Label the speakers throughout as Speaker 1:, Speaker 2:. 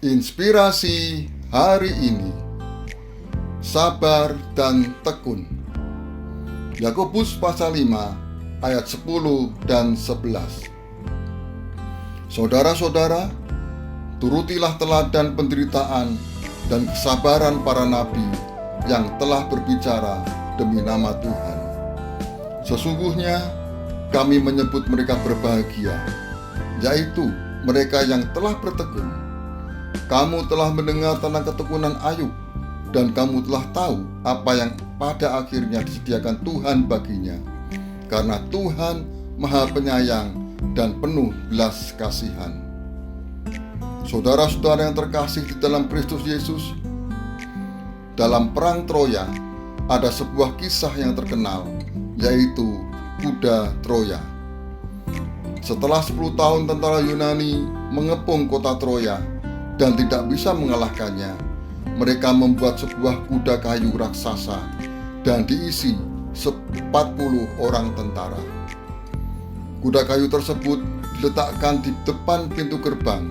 Speaker 1: Inspirasi hari ini, sabar dan tekun. Yakobus pasal 5 ayat 10 dan 11. Saudara-saudara, turutilah teladan penderitaan dan kesabaran para nabi yang telah berbicara demi nama Tuhan. Sesungguhnya kami menyebut mereka berbahagia, yaitu mereka yang telah bertekun. Kamu telah mendengar tentang ketekunan Ayub, dan kamu telah tahu apa yang pada akhirnya disediakan Tuhan baginya, karena Tuhan Maha Penyayang dan penuh belas kasihan. Saudara-saudara yang terkasih di dalam Kristus Yesus, dalam perang Troya ada sebuah kisah yang terkenal, yaitu kuda Troya. Setelah 10 tahun tentara Yunani mengepung kota Troya dan tidak bisa mengalahkannya, mereka membuat sebuah kuda kayu raksasa dan diisi 40 orang tentara. Kuda kayu tersebut diletakkan di depan pintu gerbang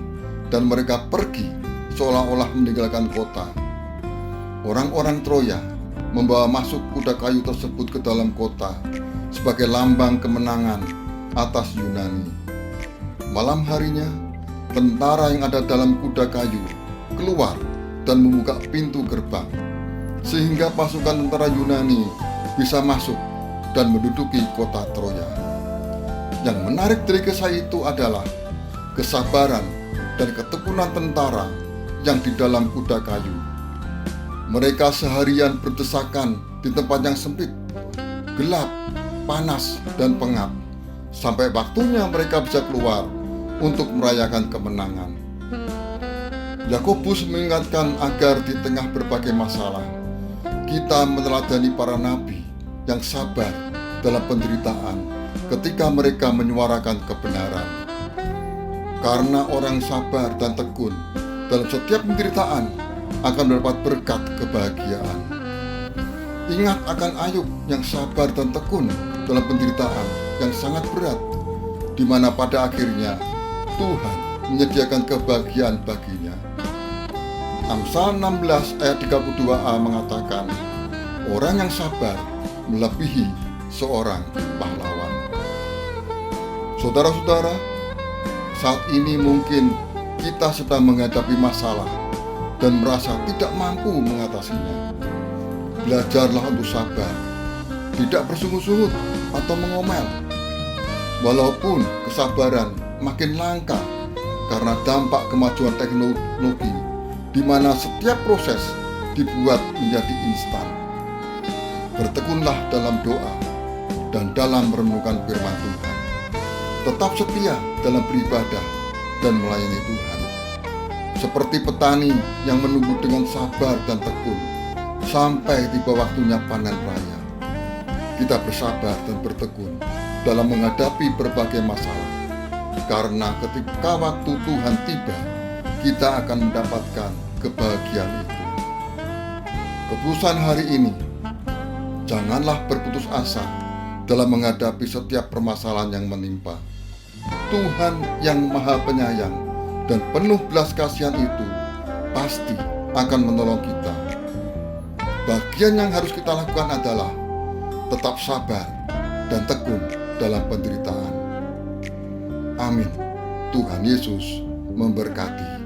Speaker 1: dan mereka pergi seolah-olah meninggalkan kota. Orang-orang Troya membawa masuk kuda kayu tersebut ke dalam kota sebagai lambang kemenangan atas Yunani. Malam harinya, tentara yang ada dalam kuda kayu keluar dan membuka pintu gerbang, sehingga pasukan tentara Yunani bisa masuk dan menduduki kota Troya. Yang menarik dari kisah itu adalah kesabaran dan ketekunan tentara yang di dalam kuda kayu. Mereka seharian berdesakan di tempat yang sempit, gelap, panas, dan pengap, sampai waktunya mereka bisa keluar untuk merayakan kemenangan. Yakobus mengingatkan agar di tengah berbagai masalah, kita meneladani para nabi yang sabar dalam penderitaan ketika mereka menyuarakan kebenaran. Karena orang sabar dan tekun dalam setiap penderitaan akan mendapat berkat kebahagiaan. Ingat akan Ayub yang sabar dan tekun dalam penderitaan yang sangat berat, di mana pada akhirnya Tuhan menyediakan kebahagiaan baginya. Amsal 16 ayat 32a mengatakan, orang yang sabar melebihi seorang pahlawan. Saudara-saudara, saat ini mungkin kita sedang menghadapi masalah dan merasa tidak mampu mengatasinya. Belajarlah untuk sabar, tidak bersungut-sungut atau mengomel. Walaupun kesabaran makin langka karena dampak kemajuan teknologi, di mana setiap proses dibuat menjadi instan. Bertekunlah dalam doa dan dalam merenungkan firman Tuhan. Tetap setia dalam beribadah dan melayani Tuhan. Seperti petani yang menunggu dengan sabar dan tekun sampai tiba waktunya panen raya. Kita bersabar dan bertekun dalam menghadapi berbagai masalah, karena ketika waktu Tuhan tiba, kita akan mendapatkan kebahagiaan itu. Keputusan hari ini, janganlah berputus asa dalam menghadapi setiap permasalahan yang menimpa. Tuhan yang Maha Penyayang dan penuh belas kasihan itu pasti akan menolong kita. Bagian yang harus kita lakukan adalah tetap sabar dan tekun dalam penderitaan. Amin. Tuhan Yesus memberkati.